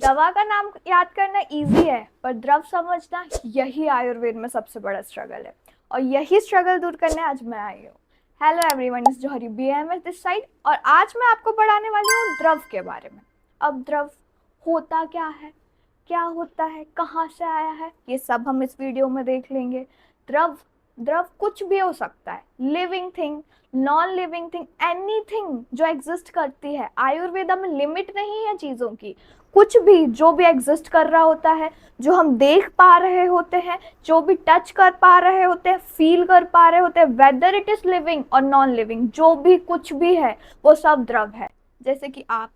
दवा का नाम याद करना इजी है, पर द्रव समझना यही आयुर्वेद में सबसे बड़ा स्ट्रगल है। और यही स्ट्रगल दूर करने आज मैं आई हूँ। हेलो एवरीवन, इस जौहरी BAMS दिस साइड, और आज मैं आपको पढ़ाने वाली हूँ द्रव के बारे में। अब द्रव होता क्या होता है, कहाँ से आया है, ये सब हम इस वीडियो में देख लेंगे। द्रव द्रव कुछ भी हो सकता है, living thing, non living thing, anything जो एग्जिस्ट करती है। आयुर्वेदा में लिमिट नहीं है चीज़ों की। कुछ भी जो भी एग्जिस्ट कर रहा होता है, जो हम देख पा रहे होते हैं, जो भी टच कर पा रहे होते हैं, फील कर पा रहे होते हैं, वेदर इट इज लिविंग और नॉन लिविंग, जो भी कुछ भी है वो सब द्रव है। जैसे कि आप,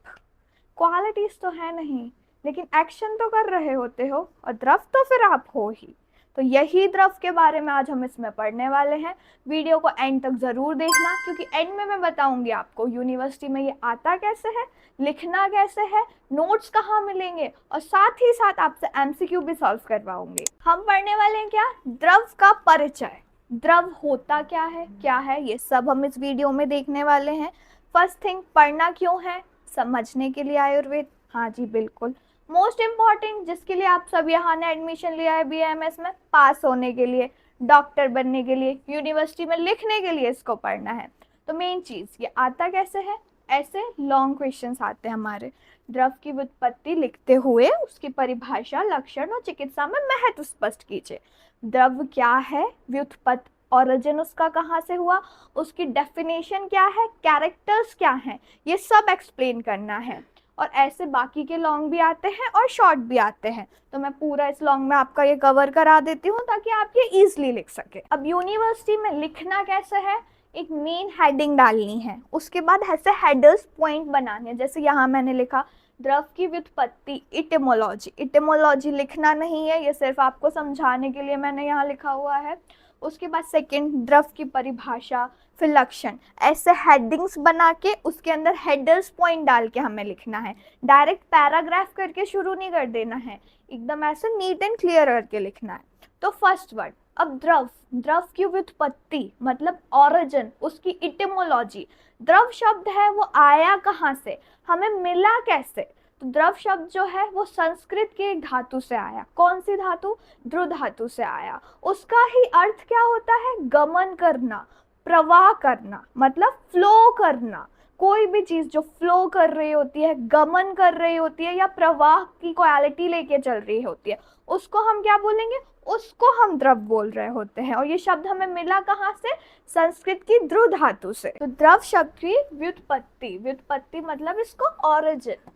क्वालिटीज तो है नहीं लेकिन एक्शन तो कर रहे होते हो, और द्रव तो फिर आप हो ही। तो यही द्रव के बारे में आज हम इसमें पढ़ने वाले हैं। वीडियो को एंड तक जरूर देखना, क्योंकि एंड में मैं बताऊंगी आपको यूनिवर्सिटी में ये आता कैसे है, लिखना कैसे है, नोट्स कहाँ मिलेंगे, और साथ ही साथ आपसे MCQ भी सॉल्व करवाऊंगी। हम पढ़ने वाले हैं क्या, द्रव का परिचय। द्रव होता क्या है ये सब हम इस वीडियो में देखने वाले हैं। फर्स्ट थिंग, पढ़ना क्यों है, समझने के लिए आयुर्वेद। हाँ जी बिल्कुल, मोस्ट इम्पॉर्टेंट, जिसके लिए आप सब यहाँ ने एडमिशन लिया है BAMS में, पास होने के लिए, डॉक्टर बनने के लिए, यूनिवर्सिटी में लिखने के लिए इसको पढ़ना है। तो मेन चीज़ ये आता कैसे है, ऐसे लॉन्ग क्वेश्चंस आते हैं हमारे। द्रव की व्युत्पत्ति लिखते हुए उसकी परिभाषा, लक्षण और चिकित्सा में महत्व स्पष्ट कीजिए। द्रव क्या है, व्युत्पत्ति, ओरिजिन उसका कहाँ से हुआ, उसकी डेफिनेशन क्या है, कैरेक्टर्स क्या हैं, ये सब एक्सप्लेन करना है। और ऐसे बाकी के लॉन्ग भी आते हैं और शॉर्ट भी आते हैं, तो मैं पूरा इस लॉन्ग में आपका ये कवर करा देती हूँ ताकि आप ये इजीली लिख सके। अब यूनिवर्सिटी में लिखना कैसे है, एक मेन हेडिंग डालनी है, उसके बाद ऐसे हेडर्स पॉइंट बनाने हैं। जैसे यहाँ मैंने लिखा द्रव की व्युत्पत्ति, इटिमोलॉजी। इटिमोलॉजी लिखना नहीं है, ये सिर्फ आपको समझाने के लिए मैंने यहाँ लिखा हुआ है। उसके बाद सेकंड, द्रव की परिभाषा, फिर लक्षण। ऐसे हेडिंग्स बना के उसके अंदर हेडर्स पॉइंट डाल के हमें लिखना है। डायरेक्ट पैराग्राफ करके शुरू नहीं कर देना है, एकदम ऐसे नीट एंड क्लियर करके लिखना है। तो फर्स्ट वर्ड, अब द्रव, द्रव की व्युत्पत्ति मतलब ओरिजिन, उसकी इटिमोलॉजी। द्रव शब्द है वो आया कहाँ से, हमें मिला कैसे। तो द्रव शब्द जो है वो संस्कृत के एक धातु से आया। कौन सी धातु, द्रु धातु से आया। उसका ही अर्थ क्या होता है, गमन करना, प्रवाह करना, मतलब फ्लो करना। कोई भी चीज जो फ्लो कर रही होती है, गमन कर रही होती है, या प्रवाह की क्वालिटी लेके चल रही होती है, उसको हम क्या बोलेंगे, उसको हम द्रव बोल रहे होते हैं। और ये शब्द हमें मिला कहाँ से, संस्कृत की द्रु धातु से। तो द्रव शब्द की व्युत्पत्ति, व्युत्पत्ति मतलब इसको ओरिजिन,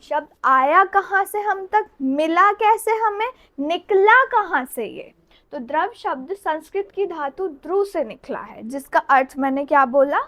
शब्द आया कहाँ से हम तक, मिला कैसे हमें, निकला कहाँ से ये। तो द्रव शब्द संस्कृत की धातु द्रु से निकला है, जिसका अर्थ मैंने क्या बोला,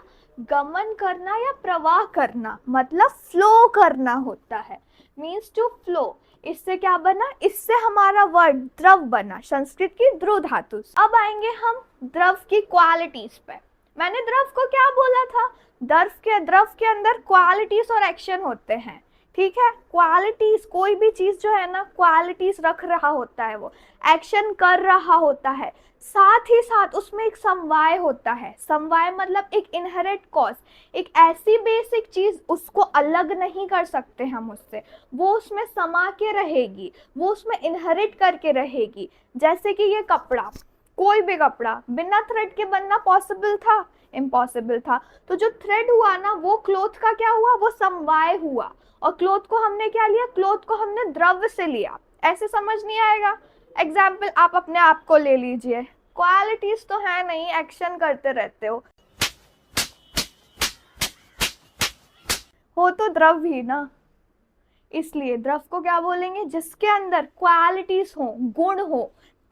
गमन करना या प्रवाह करना, मतलब फ्लो करना होता है, मीन्स टू फ्लो। इससे क्या बना, इससे हमारा वर्ड द्रव बना, संस्कृत की द्रु धातु से। अब आएंगे हम द्रव की क्वालिटीज पे। मैंने द्रव को क्या बोला था, द्रव के अंदर क्वालिटीज और एक्शन होते हैं, ठीक है। क्वालिटीज, कोई भी चीज जो है ना, क्वालिटीज रख रहा होता है, वो एक्शन कर रहा होता है, साथ ही साथ उसमें एक समवाय होता है। समवाय मतलब एक इनहेरेंट कॉज, एक ऐसी बेसिक चीज, उसको अलग नहीं कर सकते हम उससे, वो उसमें समा के रहेगी, वो उसमें इनहेरिट करके रहेगी। जैसे कि ये कपड़ा, कोई भी कपड़ा बिना थ्रेड के बनना पॉसिबल था, इम्पॉसिबल था। तो जो थ्रेड हुआ ना, वो क्लोथ का क्या हुआ, वो समवाय हुआ। और क्लोथ को हमने क्या लिया, क्लोथ को हमने द्रव्य से लिया। ऐसे समझ नहीं आएगा। एग्जाम्पल आप अपने आप को ले लीजिए, क्वालिटीज तो है नहीं, एक्शन करते रहते हो तो द्रव ही ना। इसलिए द्रव को क्या बोलेंगे, जिसके अंदर क्वालिटीज हो, गुण हो,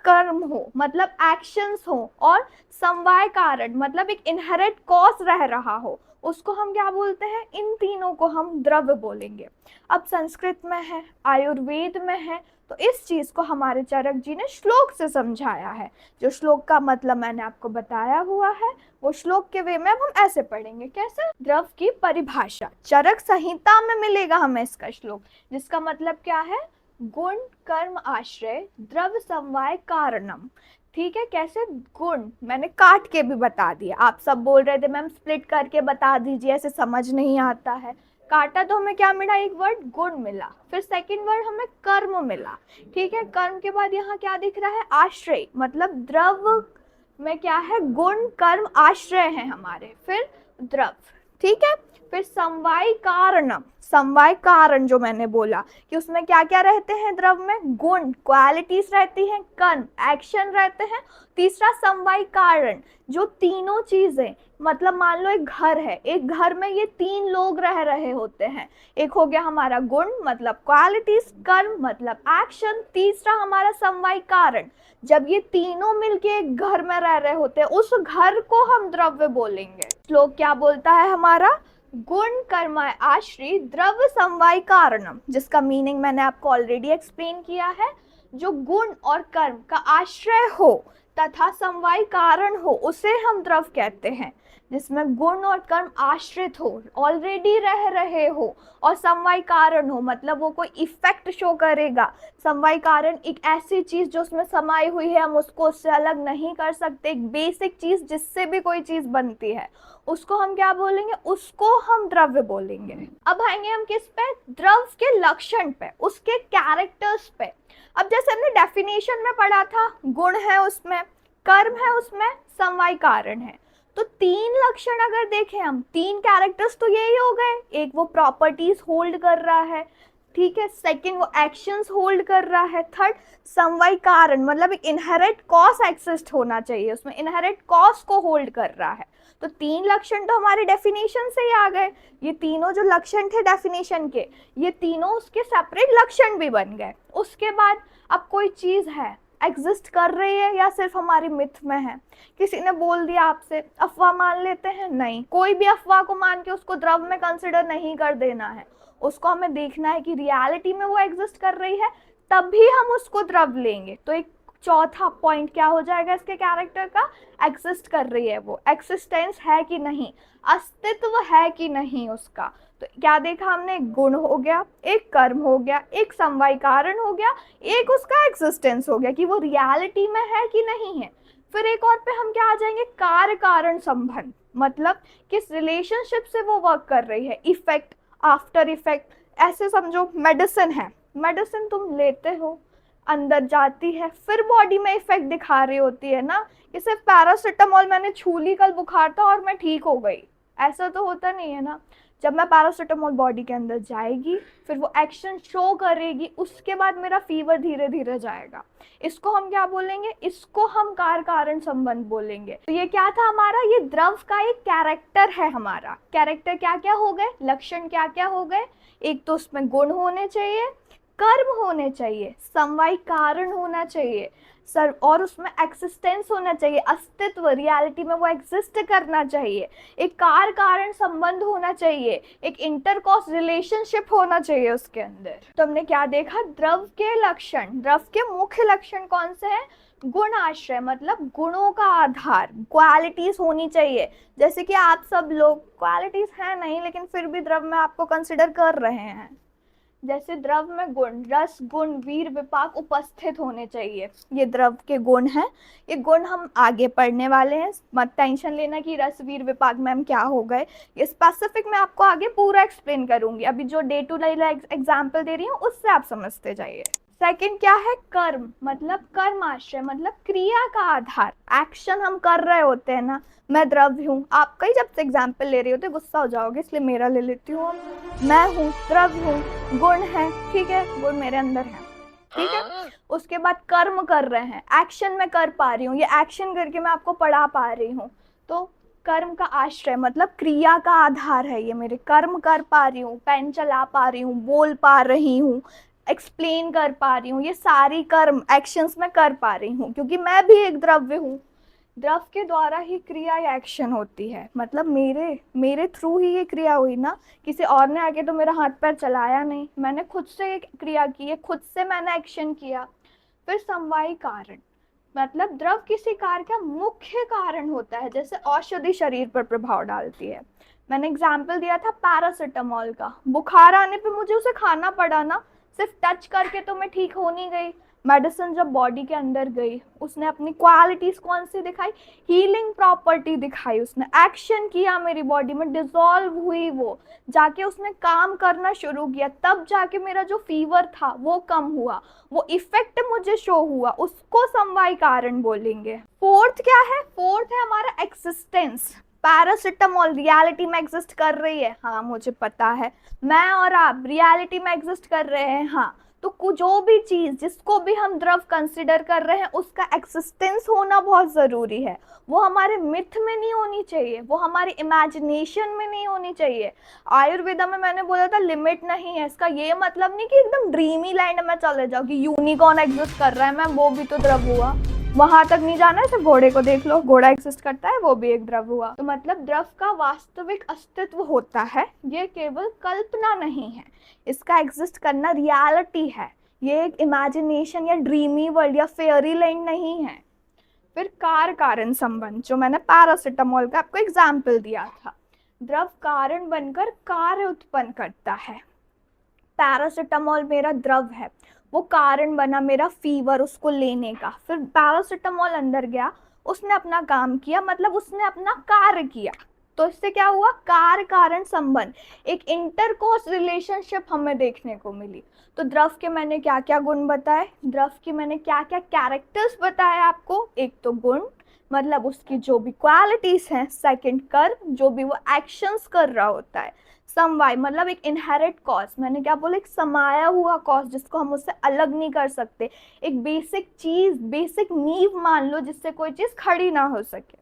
कर्म हो मतलब एक्शंस हो, और समवाय कारण मतलब एक इनहेरेंट कॉज रह रहा हो, उसको हम क्या बोलते हैं, इन तीनों को हम द्रव्य बोलेंगे। अब संस्कृत में है, आयुर्वेद में है, तो इस चीज को हमारे चरक जी ने श्लोक से समझाया है। जो श्लोक का मतलब मैंने आपको बताया हुआ है, वो श्लोक के वे में अब हम ऐसे पढ़ेंगे। कैसे, द्रव की परिभाषा, चरक संहिता में मिलेगा हमें इसका श्लोक, जिसका मतलब क्या है, गुण कर्म आश्रय द्रव समवाय कारणम। ठीक है, कैसे, गुण मैंने काट के भी बता दिया, आप सब बोल रहे थे मैम स्प्लिट करके बता दीजिए, ऐसे समझ नहीं आता है। काटा तो हमें क्या मिला, एक वर्ड गुण मिला, फिर सेकंड वर्ड हमें कर्म मिला, ठीक है। कर्म के बाद यहाँ क्या दिख रहा है, आश्रय, मतलब द्रव में क्या है, गुण कर्म आश्रय है हमारे, फिर द्रव, ठीक है। फिर समवाय कारणम, समवाय कारण जो मैंने बोला कि उसमें क्या क्या रहते हैं, द्रव में गुण क्वालिटीज रहती हैं, कर्म एक्शन रहते हैं, तीसरा समवाय कारण जो तीनों चीजें, मतलब मान लो एक घर है, एक घर में ये तीन लोग रह रहे होते हैं, एक हो गया हमारा गुण मतलब क्वालिटीज, कर्म मतलब एक्शन, तीसरा हमारा समवाय कारण, जब ये तीनों मिलके एक घर में रह रहे होते हैं उस घर को हम द्रव्य बोलेंगे। श्लोक क्या बोलता है हमारा, गुण कर्म आश्रय द्रव्य समवाय कारणम, जिसका मीनिंग मैंने आपको ऑलरेडी एक्सप्लेन किया है, जो गुण और कर्म का आश्रय हो तथा समवाय कारण हो उसे हम द्रव कहते हैं। जिसमें गुण और कर्म आश्रित हो, ऑलरेडी रह रहे हो, और समवाय कारण हो मतलब वो कोई इफेक्ट शो करेगा। समवाय कारण एक ऐसी चीज जो उसमें समाई हुई है, हम उसको उससे अलग नहीं कर सकते, एक बेसिक चीज जिससे भी कोई चीज बनती है, उसको हम क्या बोलेंगे, उसको हम द्रव्य बोलेंगे। अब आएंगे हम किस पे, द्रव के लक्षण पे, उसके कैरेक्टर्स पे। अब जैसे हमने डेफिनेशन में पढ़ा था, गुण है उसमें, कर्म है उसमें, समवाय कारण है, तो तीन लक्षण अगर देखें हम, तीन कैरेक्टर्स तो यही हो गए, एक वो प्रॉपर्टीज होल्ड कर रहा है, ठीक है, सेकंड वो एक्शंस होल्ड कर रहा है, थर्ड समवाय कारण मतलब एक इनहेरेंट कॉज एक्सिस्ट होना चाहिए, उसमें इनहेरेंट कॉज को होल्ड कर रहा है। तो तीन लक्षण तो हमारे डेफिनेशन से ही आ गए, ये तीनों जो लक्षण थे डेफिनेशन के, ये तीनों उसके सेपरेट लक्षण भी बन गए। उसके बाद अब कोई चीज है, एग्जिस्ट कर रही है या सिर्फ हमारी मिथ में है, किसी ने बोल दिया आपसे, अफवाह मान लेते हैं, नहीं, कोई भी अफवाह को मान के उसको द्रव में कंसिडर नहीं कर देना है, उसको हमें देखना है कि रियलिटी में वो एग्जिस्ट कर रही है, तभी हम उसको द्रव लेंगे। तो एक चौथा पॉइंट क्या हो जाएगा इसके कैरेक्टर का, एग्जिस्ट कर रही है वो, एक्सिस्टेंस है कि नहीं, अस्तित्व है कि नहीं उसका। तो क्या देखा हमने, एक गुण हो गया, एक कर्म हो गया, एक समवाय कारण हो गया, एक उसका एक्सिस्टेंस हो गया कि वो रियलिटी में है कि नहीं है। फिर एक और पे हम क्या आ जाएंगे, कार्य कारण संबंध, मतलब किस रिलेशनशिप से वो वर्क कर रही है, इफेक्ट आफ्टर इफेक्ट। ऐसे समझो मेडिसिन है, मेडिसिन तुम लेते हो, अंदर जाती है, फिर बॉडी में इफेक्ट दिखा रही होती है ना, कि सिर्फ पैरासिटामोल मैंने छू ली, कल बुखार था और मैं ठीक हो गई, ऐसा तो होता नहीं है ना। जब मैं पैरासिटामोल बॉडी के अंदर जाएगी, फिर वो एक्शन शो करेगी, उसके बाद मेरा फीवर धीरे धीरे जाएगा, इसको हम क्या बोलेंगे, इसको हम कार्य कारण संबंध बोलेंगे। तो ये क्या था हमारा, ये द्रव का एक कैरेक्टर है हमारा। कैरेक्टर क्या क्या हो गए, लक्षण क्या क्या हो गए, एक तो उसमें गुण होने चाहिए, कर्म होने चाहिए, समवाय कारण होना चाहिए सर, और उसमें एक्सिस्टेंस होना चाहिए, अस्तित्व, रियलिटी में वो एग्जिस्ट करना चाहिए, एक कार्य कारण संबंध होना चाहिए, एक इंटरकॉस रिलेशनशिप होना चाहिए उसके अंदर। तो हमने क्या देखा, द्रव के लक्षण, द्रव के मुख्य लक्षण कौन से हैं, गुण आश्रय मतलब गुणों का आधार, क्वालिटीज होनी चाहिए, जैसे कि आप सब लोग क्वालिटीज हैं नहीं लेकिन फिर भी द्रव में आपको कंसिडर कर रहे हैं, जैसे द्रव में गुण, रस गुण वीर विपाक उपस्थित होने चाहिए, ये द्रव के गुण हैं। ये गुण हम आगे पढ़ने वाले हैं, मत टेंशन लेना कि रस वीर विपाक मैम क्या हो गए, ये स्पेसिफिक मैं आपको आगे पूरा एक्सप्लेन करूंगी, अभी जो डे टू डे एग्जाम्पल दे रही हूँ उससे आप समझते जाइए। सेकंड क्या है, कर्म मतलब कर्म आश्रय मतलब क्रिया का आधार, एक्शन हम कर रहे होते हैं ना, मैं द्रव्य हूँ, आप कई जब से एग्जाम्पल ले रहे होते गुस्सा हो जाओगे इसलिए मेरा ले लेती हूँ, मैं हूँ, द्रव्य हूँ, गुण है, ठीक है, गुण मेरे अंदर है, ठीक है। उसके बाद कर्म कर रहे हैं, एक्शन में कर पा रही हूँ, ये एक्शन करके मैं आपको पढ़ा पा रही हूँ, तो कर्म का आश्रय मतलब क्रिया का आधार है, ये मेरे कर्म कर पा रही हूँ, पेन चला पा रही हूँ, बोल पा रही हूँ, एक्सप्लेन कर पा रही हूँ, ये सारी कर्म एक्शंस में कर पा रही हूँ, क्योंकि मैं भी एक द्रव्य हूँ। द्रव के द्वारा ही क्रिया या एक्शन होती है, मतलब मेरे थ्रू ही ये क्रिया हुई ना, किसी और ने आके तो मेरा हाथ पैर चलाया नहीं, मैंने खुद से ये क्रिया की है, खुद से मैंने एक्शन किया। फिर समवाय कारण मतलब द्रव किसी कार्य का मुख्य कारण होता है, जैसे औषधि शरीर पर प्रभाव डालती है। मैंने एग्जाम्पल दिया था पैरासिटामोल का, बुखार आने पे मुझे उसे खाना पड़ा ना, सिर्फ टच करके तो मैं ठीक हो नहीं गई, मेडिसिन जब बॉडी के अंदर गई, उसने अपनी क्वालिटीज कौन सी दिखाई, हीलिंग प्रॉपर्टी दिखाई, उसने एक्शन किया मेरी बॉडी में, डिसॉल्व हुई वो, जाके उसने काम करना शुरू किया, तब जाके मेरा जो फीवर था वो कम हुआ, वो इफेक्ट मुझे शो हुआ, उसको समवाय कारण बोलेंगे। फोर्थ क्या है, फोर्थ है हमारा एक्सिस्टेंस। पैरासिटामोल रियलिटी में एग्जिस्ट कर रही है, हाँ मुझे पता है, मैं और आप रियलिटी में एग्जिस्ट कर रहे हैं, हाँ, तो जो भी चीज जिसको भी हम द्रव कंसिडर कर रहे हैं उसका एक्सिस्टेंस होना बहुत जरूरी है। वो हमारे मिथ में नहीं होनी चाहिए, वो हमारी इमेजिनेशन में नहीं होनी चाहिए। आयुर्वेदा में मैंने बोला था लिमिट नहीं है, इसका ये मतलब नहीं कि एकदम ड्रीमी लैंड में चले जाओ कि यूनिकॉर्न एग्जिस्ट कर रहा है, मैम वो भी तो द्रव हुआ, वहां तक नहीं जाना है, सिर्फ घोड़े को देख लो, घोड़ा एग्जिस्ट करता है, वो भी एक द्रव हुआ। तो मतलब द्रव का वास्तविक अस्तित्व होता है, ये केवल कल्पना नहीं है, इसका एग्जिस्ट करना रियलिटी है, ये एक इमेजिनेशन या ड्रीमी वर्ल्ड या फेयरी लैंड नहीं है। फिर कार कारण संबंध, जो मैंने पैरासिटामोल का आपको एग्जाम्पल दिया था, द्रव कारण बनकर कार्य उत्पन्न करता है। पैरासिटामोल मेरा द्रव है, वो कारण बना मेरा फीवर उसको लेने का, फिर पैरासिटामोल अंदर गया, उसने अपना काम किया, मतलब उसने अपना कार्य किया, तो इससे क्या हुआ, कार्य कारण संबंध, एक इंटरकोर्स रिलेशनशिप हमें देखने को मिली। तो द्रव के मैंने क्या क्या गुण बताए, द्रव की मैंने क्या क्या कैरेक्टर्स बताए आपको, एक तो गुण मतलब उसकी जो भी क्वालिटीज हैं, सेकंड कर्म जो भी वो एक्शंस कर रहा होता है, समवाय मतलब एक इनहेरिट कॉज, मैंने क्या बोला, एक समाया हुआ कॉज जिसको हम उससे अलग नहीं कर सकते, एक बेसिक चीज, बेसिक नींव मान लो जिससे कोई चीज खड़ी ना हो सके,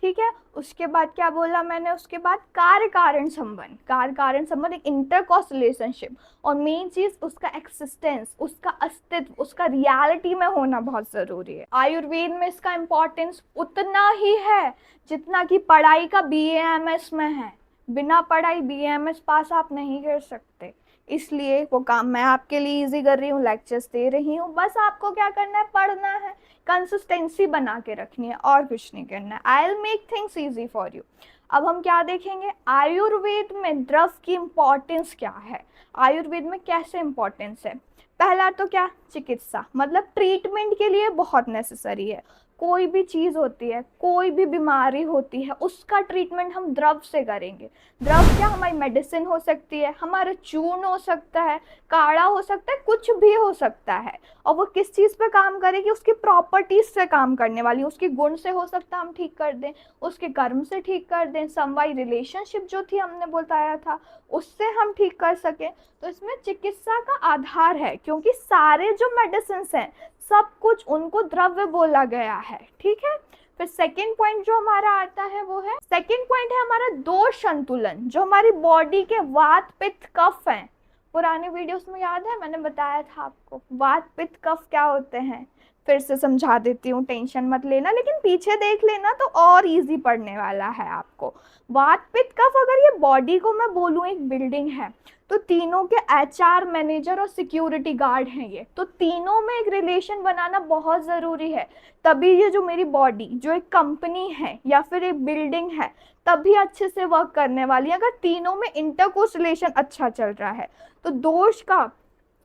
ठीक है। उसके बाद क्या बोला मैंने, उसके बाद कार्य कारण संबंध, कार्य कारण संबंध एक इंटरकॉस रिलेशनशिप, और मेन चीज उसका एक्सिस्टेंस, उसका अस्तित्व, उसका रियलिटी में होना बहुत जरूरी है। आयुर्वेद में इसका इंपॉर्टेंस उतना ही है जितना कि पढ़ाई का BAMS में है, बिना पढ़ाई BAMS पास आप नहीं कर सकते, इसलिए वो काम मैं आपके लिए इजी कर रही हूँ, लेक्चर्स दे रही हूँ, बस आपको क्या करना है, पढ़ना है, कंसिस्टेंसी बना के रखनी है, और कुछ नहीं करना है। I will make things easy for you. अब हम क्या देखेंगे, आयुर्वेद में द्रव की इंपॉर्टेंस क्या है, आयुर्वेद में कैसे इंपॉर्टेंस है। पहला तो क्या, चिकित्सा मतलब ट्रीटमेंट के लिए बहुत नेसेसरी है, कोई भी चीज होती है, कोई भी बीमारी होती है, उसका ट्रीटमेंट हम द्रव से करेंगे। द्रव क्या, हमारी मेडिसिन हो सकती है, हमारा चूर्ण हो सकता है, काढ़ा हो सकता है, कुछ भी हो सकता है, और वो किस चीज़ पे काम करेगी, उसकी प्रॉपर्टीज से काम करने वाली, उसके गुण से हो सकता है हम ठीक कर दें, उसके कर्म से ठीक कर दें, समवाय रिलेशनशिप जो थी हमने बताया था उससे हम ठीक कर सकें। तो इसमें चिकित्सा का आधार है, क्योंकि सारे जो मेडिसिन हैं सब कुछ उनको द्रव्य बोला गया है, ठीक है। फिर सेकेंड पॉइंट जो हमारा आता है वो है, सेकेंड पॉइंट है हमारा दोष संतुलन, जो हमारी बॉडी के वात पित्त कफ हैं, पुराने वीडियोस में याद है मैंने बताया था आपको वात पित्त कफ क्या होते हैं, फिर से समझा देती हूँ, टेंशन मत लेना, लेकिन पीछे देख लेना तो और इजी पड़ने वाला है आपको। वात पित्त कफ, अगर ये बॉडी को मैं बोलूँ एक बिल्डिंग है, तो तीनों के HR मैनेजर और सिक्योरिटी गार्ड हैं ये, तो तीनों में एक रिलेशन बनाना बहुत ज़रूरी है, तभी ये जो मेरी बॉडी जो एक कंपनी है या फिर एक बिल्डिंग है तभी अच्छे से वर्क करने वाली है, अगर तीनों में इंटरकोर्स रिलेशन अच्छा चल रहा है। तो दोष का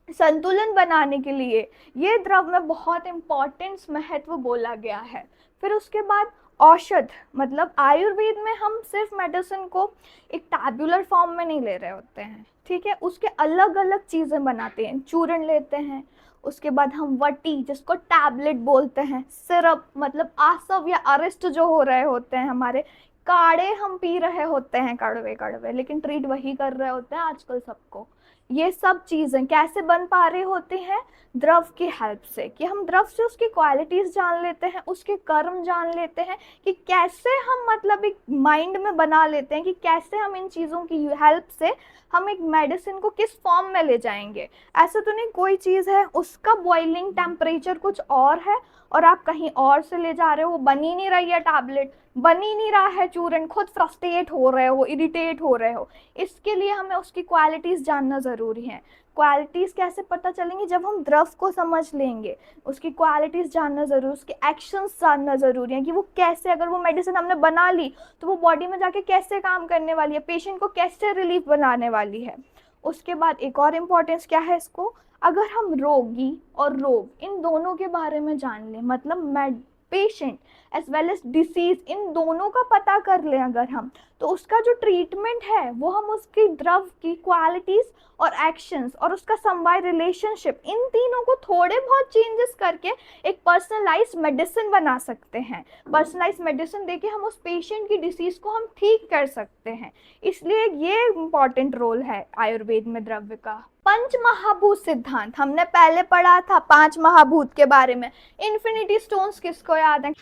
संतुलन बनाने के लिए ये द्रव में बहुत इंपॉर्टेंस महत्व बोला गया है। फिर उसके बाद औषध, मतलब आयुर्वेद में हम सिर्फ मेडिसिन को एक टैबुलर फॉर्म में नहीं ले रहे होते हैं, ठीक है, उसके अलग अलग चीज़ें बनाते हैं, चूर्ण लेते हैं, उसके बाद हम वटी जिसको टैबलेट बोलते हैं, सिरप मतलब आसव या अरिष्ट जो हो रहे होते हैं हमारे, काढ़े हम पी रहे होते हैं कड़वे कड़वे, लेकिन ट्रीट वही कर रहे होते हैं आजकल सबको। ये सब चीज़ें कैसे बन पा रही होती हैं, द्रव की हेल्प से, कि हम द्रव से उसकी क्वालिटीज़ जान लेते हैं, उसके कर्म जान लेते हैं, कि कैसे हम मतलब एक माइंड में बना लेते हैं कि कैसे हम इन चीज़ों की हेल्प से हम एक मेडिसिन को किस फॉर्म में ले जाएंगे। ऐसा तो नहीं कोई चीज़ है उसका बॉइलिंग टेम्परेचर कुछ और है और आप कहीं और से ले जा रहे हो, बन ही नहीं रही है टैबलेट, बन ही नहीं रहा है चूर्ण, खुद फ्रस्ट्रेट हो रहे हो, इरिटेट हो रहे हो, इसके लिए हमें उसकी क्वालिटीज़ जानना ज़रूरी है। क्वालिटीज़ कैसे पता चलेंगी, जब हम द्रव को समझ लेंगे, उसकी क्वालिटीज़ जानना ज़रूरी, उसके एक्शंस जानना ज़रूरी है कि वो कैसे, अगर वो मेडिसिन हमने बना ली तो वो बॉडी में जाके कैसे काम करने वाली है, पेशेंट को कैसे रिलीफ बनाने वाली है। उसके बाद एक और इम्पॉर्टेंस क्या है इसको, अगर हम रोगी और रोग इन दोनों के बारे में जान लें, मतलब patient as well as disease, इन दोनों का पता कर लें अगर हम, तो उसका जो ट्रीटमेंट है वो हम उसकी द्रव की क्वालिटीज और एक्शंस और उसका समवाय रिलेशनशिप, इन तीनों को थोड़े बहुत चेंजेस करके एक पर्सनलाइज्ड मेडिसिन बना सकते हैं। पर्सनलाइज्ड मेडिसिन देके हम उस पेशेंट की डिसीज को हम ठीक कर सकते हैं। इसलिए ये इम्पॉर्टेंट रोल है आयुर्वेद में द्रव्य का। पंच महाभूत सिद्धांत हमने पहले पढ़ा था, 5 महाभूत के बारे में। इन्फिनिटी स्टोन्स किसको याद है?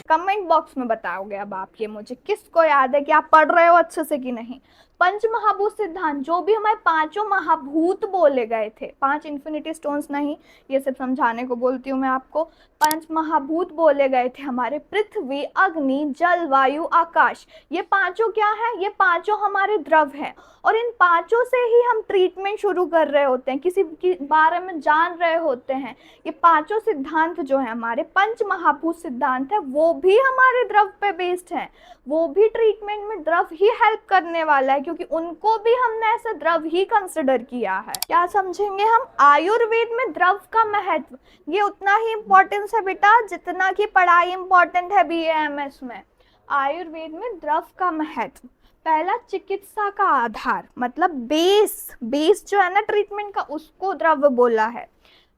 कमेंट बॉक्स में बताओगे अब आप ये मुझे, किसको याद है कि आप पढ़ रहे हो अच्छे से कि नहीं। पंच महाभूत सिद्धांत, जो भी हमारे 5 महाभूत बोले गए थे, 5 इन्फिनिटी स्टोन्स नहीं, ये सिर्फ समझाने को बोलती हूँ मैं आपको। 5 महाभूत बोले गए थे हमारे, पृथ्वी, अग्नि, जल, वायु, आकाश। ये पांचों क्या है? ये पांचों हमारे द्रव है, और इन पांचों से ही हम ट्रीटमेंट शुरू कर रहे होते हैं, किसी के बारे में जान रहे होते हैं। ये पांचों सिद्धांत जो है हमारे पंच महाभूत सिद्धांत है, वो भी हमारे द्रव पे बेस्ड है। वो भी ट्रीटमेंट में द्रव ही हेल्प करने वाला है, क्योंकि उनको भी हमने ऐसा द्रव ही कंसिडर किया है। क्या समझेंगे हम? आयुर्वेद में द्रव का महत्व, ये उतना ही इम्पोर्टेंस है बेटा जितना कि पढ़ाई इम्पोर्टेंट है बीएएमएस में। आयुर्वेद में द्रव का महत्व, पहला चिकित्सा का आधार, मतलब बेस जो है ना ट्रीटमेंट का, उसको द्रव्य बोला है।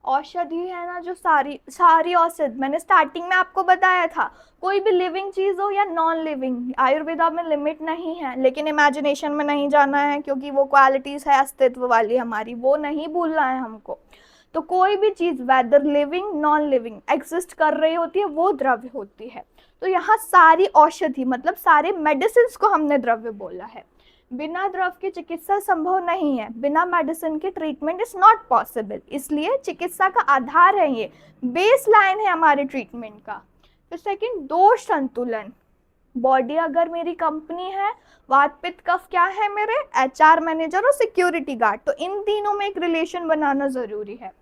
औषधि है ना, जो सारी औषध मैंने स्टार्टिंग में आपको बताया था, कोई भी लिविंग चीज हो या नॉन लिविंग, आयुर्वेदा में लिमिट नहीं है, लेकिन इमेजिनेशन में नहीं जाना है, क्योंकि वो क्वालिटीज है अस्तित्व वाली हमारी, वो नहीं भूलना है हमको। तो कोई भी चीज whether living non living exist कर रही होती है, वो द्रव्य होती है। तो यहाँ सारी औषधि मतलब सारे मेडिसिन को हमने द्रव्य बोला है। बिना द्रव की चिकित्सा संभव नहीं है, बिना मेडिसिन के ट्रीटमेंट इज नॉट पॉसिबल, इसलिए चिकित्सा का आधार है, ये बेस लाइन है हमारे ट्रीटमेंट का। फिर सेकंड, दोष संतुलन। बॉडी अगर मेरी कंपनी है, वात पित्त कफ क्या है मेरे? एचआर मैनेजर और सिक्योरिटी गार्ड, तो इन तीनों में एक रिलेशन बनाना जरूरी है।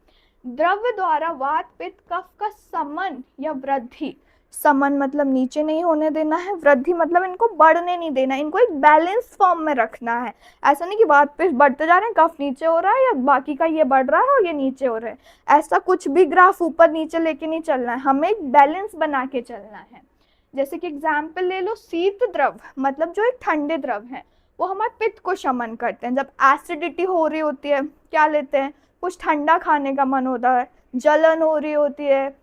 द्रव्य द्वारा वात पित्त कफ का समन या वृद्धि, समन मतलब नीचे नहीं होने देना है, वृद्धि मतलब इनको बढ़ने नहीं देना, इनको एक बैलेंस फॉर्म में रखना है। ऐसा नहीं कि वात पित्त बढ़ते जा रहे हैं, कफ नीचे हो रहा है, या बाकी का ये बढ़ रहा है और ये नीचे हो रहा है, ऐसा कुछ भी ग्राफ ऊपर नीचे लेके नहीं चलना है, हमें एक बैलेंस बना के चलना है। जैसे कि एग्जाम्पल ले लो, शीत द्रव मतलब जो एक ठंडे द्रव है, वो हमारे पित्त को शमन करते हैं। जब एसिडिटी हो रही होती है, क्या लेते हैं? कुछ ठंडा खाने का मन होता है, जलन हो रही होती है,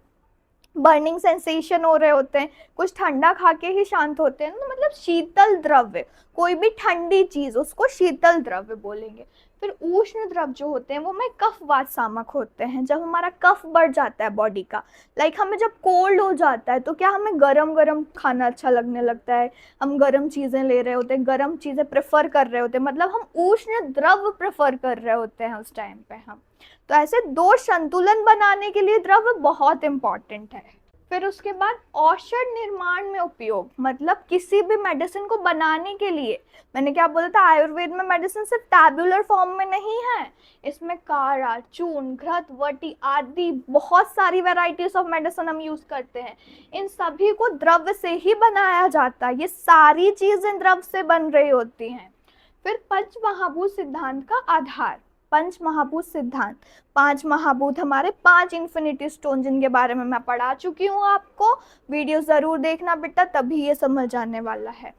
बर्निंग सेंसेशन हो रहे होते हैं, कुछ ठंडा खा के ही शांत होते हैं, तो मतलब शीतल द्रव्य, कोई भी ठंडी चीज उसको शीतल द्रव्य बोलेंगे। फिर उष्ण द्रव जो होते हैं वो में कफ वात सामक होते हैं। जब हमारा कफ बढ़ जाता है बॉडी का, लाइक हमें जब कोल्ड हो जाता है तो क्या हमें गरम गरम खाना अच्छा लगने लगता है, हम गरम चीजें ले रहे होते हैं, गरम चीजें प्रेफर कर रहे होते हैं, मतलब हम उष्ण द्रव प्रेफर कर रहे होते हैं उस टाइम पे हम। तो ऐसे दो संतुलन बनाने के लिए द्रव्य बहुत इंपॉर्टेंट है। फिर उसके बाद औषध निर्माण में उपयोग, मतलब किसी भी मेडिसिन को बनाने के लिए, मैंने क्या बोला था, आयुर्वेद में मेडिसिन सिर्फ टैबुलर फॉर्म में नहीं है, इसमें काढ़ा, चूर्ण, घृत, वटी आदि बहुत सारी वेराइटीज ऑफ मेडिसिन हम यूज करते हैं। इन सभी को द्रव्य से ही बनाया जाता है, ये सारी चीजें द्रव्य से बन रही होती हैं। फिर पंच महाभूत सिद्धांत का आधार, पंच महाभूत सिद्धांत, 5 महाभूत हमारे, 5 इन्फिनिटी स्टोन जिनके बारे में मैं पढ़ा चुकी हूँ आपको, वीडियो जरूर देखना बेटा, तभी ये समझ आने वाला है।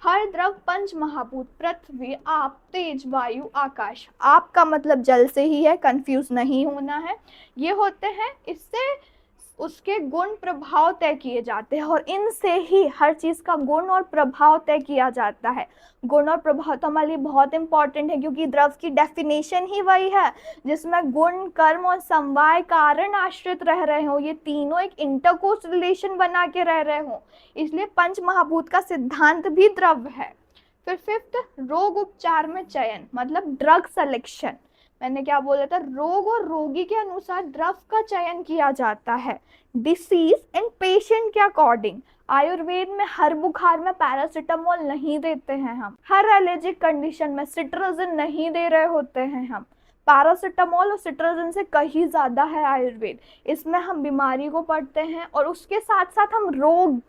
हर द्रव पंच महाभूत, पृथ्वी, आप, तेज, वायु, आकाश, आप का मतलब जल से ही है, कंफ्यूज नहीं होना है, ये होते हैं, इससे उसके गुण प्रभाव तय किए जाते हैं, और इनसे ही हर चीज का गुण और प्रभाव तय किया जाता है। गुण और प्रभाव तो हमारे लिए बहुत इंपॉर्टेंट है, क्योंकि द्रव की डेफिनेशन ही वही है जिसमें गुण, कर्म और समवाय कारण आश्रित रह रहे हो, ये तीनों एक इंटरकोर्स रिलेशन बना के रह रहे हो, इसलिए पंच महाभूत का सिद्धांत भी द्रव्य है। फिर फिफ्थ, रोग उपचार में चयन, मतलब ड्रग सिलेक्शन। मैंने क्या बोला था, रोग और रोगी के अनुसार द्रव का चयन किया जाता है, डिसीज एंड पेशेंट के अकॉर्डिंग। आयुर्वेद में हर बुखार में पैरासिटामोल नहीं देते हैं हम, हर एलर्जिक कंडीशन में सिट्राजिन नहीं दे रहे होते हैं हम, पैरासिटामोल और सिट्राजिन से कहीं ज्यादा है आयुर्वेद, इसमें हम बीमारी को पढ़ते हैं और उसके साथ साथ हम रोग,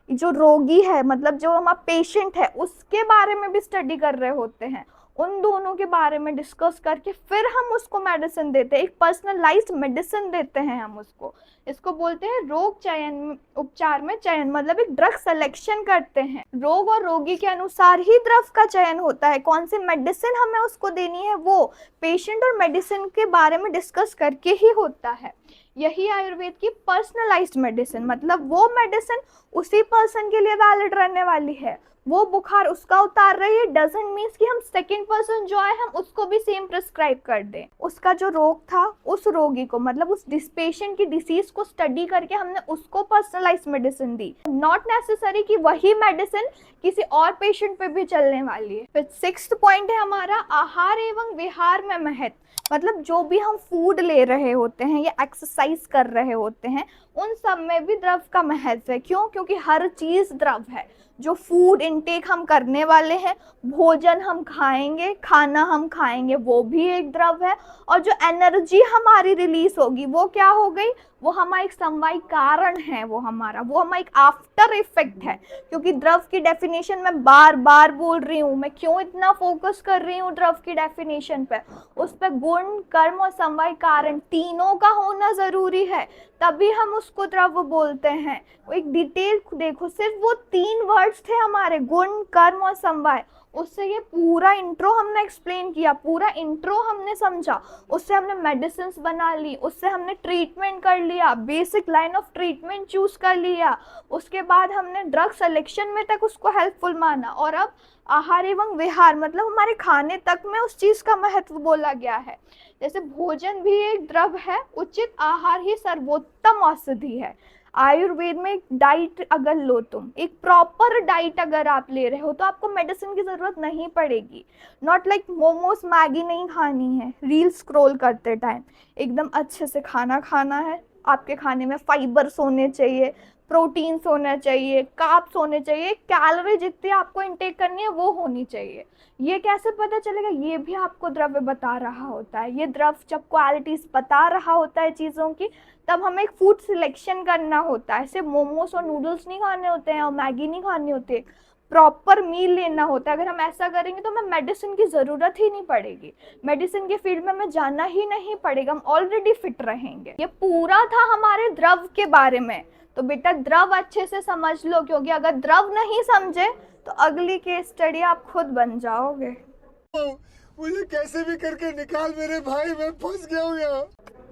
जो रोगी है मतलब जो हमारा पेशेंट है, उसके बारे में भी स्टडी कर रहे होते हैं, उन दोनों के बारे में डिस्कस करके फिर हम उसको मेडिसिन देते हैं, एक पर्सनलाइज्ड मेडिसिन देते हैं हम उसको। इसको बोलते हैं रोग चयन, उपचार में चयन, मतलब एक ड्रग सिलेक्शन करते हैं। रोग और रोगी के अनुसार ही द्रव का चयन होता है, कौन सी मेडिसिन हमें उसको देनी है वो पेशेंट और मेडिसिन के बारे में डिस्कस करके ही होता है। यही आयुर्वेद की पर्सनलाइज्ड मेडिसिन, मतलब वो मेडिसिन उसी पर्सन के लिए वैलिड रहने वाली है। वो बुखार उसका उतार रही है डजंट मीन्स कि हम सेकंड पर्सन जो है हम उसको भी सेम प्रिस्क्राइब कर दें। उसका जो रोग था उस रोगी को, मतलब उस पेशेंट की डिसीज को स्टडी करके हमने उसको personalised medicine the, not necessary कि वही मेडिसिन किसी और पेशेंट पे भी चलने वाली है। फिर 6th पॉइंट है हमारा आहार एवं विहार में महत्व, मतलब जो भी हम फूड ले रहे होते हैं या एक्सरसाइज कर रहे होते हैं उन सब में भी द्रव का महत्व है। क्यों? क्योंकि हर चीज द्रव है। जो फूड इनटेक हम करने वाले हैं, भोजन हम खाएंगे, खाना हम खाएंगे, वो भी एक द्रव है। और जो एनर्जी हमारी रिलीज होगी वो क्या हो गई, वो हमारा एक समवायी कारण है, वो हमारा एक आफ्टर इफेक्ट है। क्योंकि द्रव की डेफिनेशन मैं बार बार बोल रही हूँ, मैं क्यों इतना फोकस कर रही हूँ द्रव की डेफिनेशन पे, उस पर गुण, कर्म और समवायी कारण तीनों का होना जरूरी है, तभी हम उसको द्रव बोलते हैं। वो एक डिटेल देखो, सिर्फ वो 3 वर्ड्स थे हमारे, गुण, कर्म और समवाय, उससे ये पूरा इंट्रो हमने एक्सप्लेन किया, पूरा इंट्रो हमने समझा, उससे हमने मेडिसिन बना ली, उससे हमने ट्रीटमेंट कर लिया, basic line of treatment choose कर लिया, उसके बाद हमने ड्रग सिलेक्शन में तक उसको हेल्पफुल माना। और अब आहार एवं विहार, मतलब हमारे खाने तक में उस चीज का महत्व बोला गया है। जैसे भोजन भी एक द्रव है, उचित आहार ही सर्वोत्तम औषधि है। आयुर्वेद में एक डाइट अगर लो, तुम एक प्रॉपर डाइट अगर आप ले रहे हो तो आपको मेडिसिन की जरूरत नहीं पड़ेगी। नॉट लाइक मोमोज मैगी नहीं खानी है रील स्क्रॉल करते टाइम, एकदम अच्छे से खाना खाना है। आपके खाने में फाइबर्स होने चाहिए, प्रोटीन्स होना चाहिए, कार्ब्स होने चाहिए, कैलोरी जितनी आपको इनटेक करनी है वो होनी चाहिए। ये कैसे पता चलेगा? ये भी आपको द्रव्य बता रहा होता है। ये द्रव जब क्वालिटीज बता रहा होता है चीज़ों की, तब हमें एक फूड सिलेक्शन करना होता है। सिर्फ मोमोज और नूडल्स नहीं खाने होते हैं और मैगी नहीं खानी होती है, प्रॉपर मील लेना होता है। अगर हम ऐसा करेंगे तो हमें मेडिसिन की ज़रूरत ही नहीं पड़ेगी, मेडिसिन के फील्ड में हमें जाना ही नहीं पड़ेगा, हम ऑलरेडी फिट रहेंगे। ये पूरा था हमारे द्रव के बारे में। तो बेटा द्रव अच्छे से समझ लो, क्योंकि अगर द्रव नहीं समझे तो अगली केस स्टडी आप खुद बन जाओगे। मुझे कैसे भी करके निकाल मेरे भाई, मैं फंस गया हूँ यहाँ।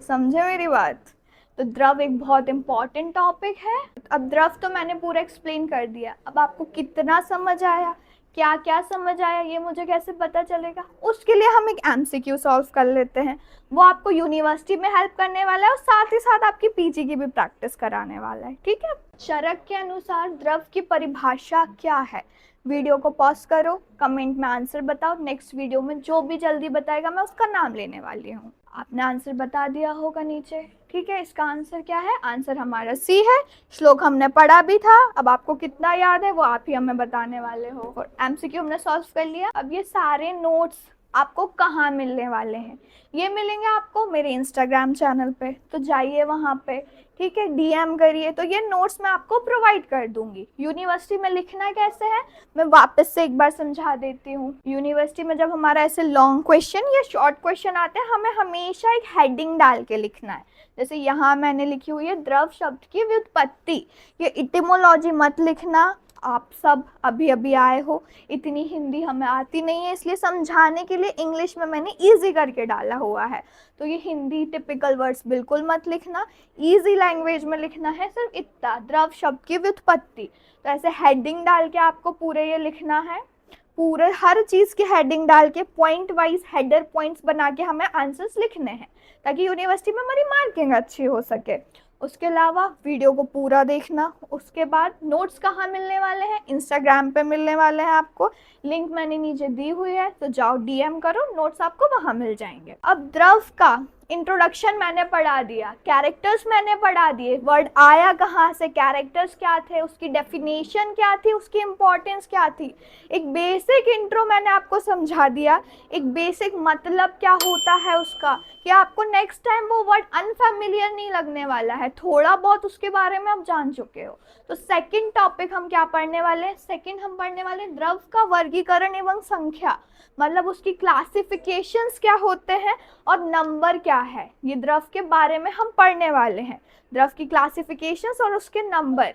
समझे मेरी बात? तो द्रव एक बहुत इंपॉर्टेंट टॉपिक है। अब द्रव तो मैंने पूरा एक्सप्लेन कर दिया, अब आपको कितना समझ आया, क्या क्या समझ आया, ये मुझे कैसे पता चलेगा? उसके लिए हम एक एमसीक्यू सॉल्व कर लेते हैं, वो आपको यूनिवर्सिटी में हेल्प करने वाला है और साथ ही साथ आपकी पीजी की भी प्रैक्टिस कराने वाला है, ठीक है? शरक के अनुसार द्रव की परिभाषा क्या है? वीडियो को पॉज करो, कमेंट में आंसर बताओ, नेक्स्ट वीडियो में जो भी जल्दी बताएगा मैं उसका नाम लेने वाली हूँ। आपने आंसर बता दिया होगा नीचे, ठीक है? इसका आंसर क्या है? आंसर हमारा सी है। श्लोक हमने पढ़ा भी था, अब आपको कितना याद है वो आप ही हमें बताने वाले हो। और एमसीक्यू हमने सॉल्व कर लिया। अब ये सारे नोट्स आपको कहाँ मिलने वाले हैं? ये मिलेंगे आपको मेरे इंस्टाग्राम चैनल पे, तो जाइए वहाँ पे, ठीक है? डीएम करिए, तो ये नोट्स मैं आपको प्रोवाइड कर दूंगी। यूनिवर्सिटी में लिखना कैसे है मैं वापस से एक बार समझा देती हूँ। यूनिवर्सिटी में जब हमारा ऐसे लॉन्ग क्वेश्चन या शॉर्ट क्वेश्चन आते हैं, हमें हमेशा एक हेडिंग डाल के लिखना है। जैसे यहाँ मैंने लिखी हुई है द्रव शब्द की व्युत्पत्ति, ये इटिमोलॉजी मत लिखना, आप सब अभी अभी आए हो, इतनी हिंदी हमें आती नहीं है, इसलिए समझाने के लिए इंग्लिश में मैंने इजी करके डाला हुआ है। तो ये हिंदी टिपिकल वर्ड्स बिल्कुल मत लिखना, इजी लैंग्वेज में लिखना है सिर्फ इतना, द्रव शब्द की व्युत्पत्ति। तो ऐसे हेडिंग डाल के आपको पूरे ये लिखना है, पूरे हर चीज़ की हेडिंग डाल के पॉइंट वाइज हेडर पॉइंट्स बना के हमें आंसर्स लिखने हैं, ताकि यूनिवर्सिटी में हमारी मार्किंग अच्छी हो सके। उसके अलावा वीडियो को पूरा देखना। उसके बाद नोट्स कहाँ मिलने वाले हैं? इंस्टाग्राम पे मिलने वाले हैं आपको, लिंक मैंने नीचे दी हुई है, तो जाओ डीएम करो, नोट्स आपको वहाँ मिल जाएंगे। अब द्रव का इंट्रोडक्शन मैंने पढ़ा दिया, कैरेक्टर्स मैंने पढ़ा दिए, वर्ड आया कहाँ से, कैरेक्टर्स क्या थे, उसकी डेफिनेशन क्या थी, उसकी इम्पोर्टेंस क्या थी, एक बेसिक इंट्रो मैंने आपको समझा दिया, एक बेसिक मतलब क्या होता है उसका, कि आपको नेक्स्ट टाइम वो वर्ड अनफेमिलियर नहीं लगने वाला है, थोड़ा बहुत उसके बारे में आप जान चुके हो। तो सेकंड टॉपिक हम क्या पढ़ने वाले हैं? सेकंड हम पढ़ने वाले हैं द्रव का वर्गीकरण एवं संख्या, मतलब उसकी क्लासिफिकेशंस क्या होते हैं और नंबर क्या है, ये द्रव के बारे में हम पढ़ने वाले हैं, द्रव की क्लासिफिकेशंस और उसके नंबर।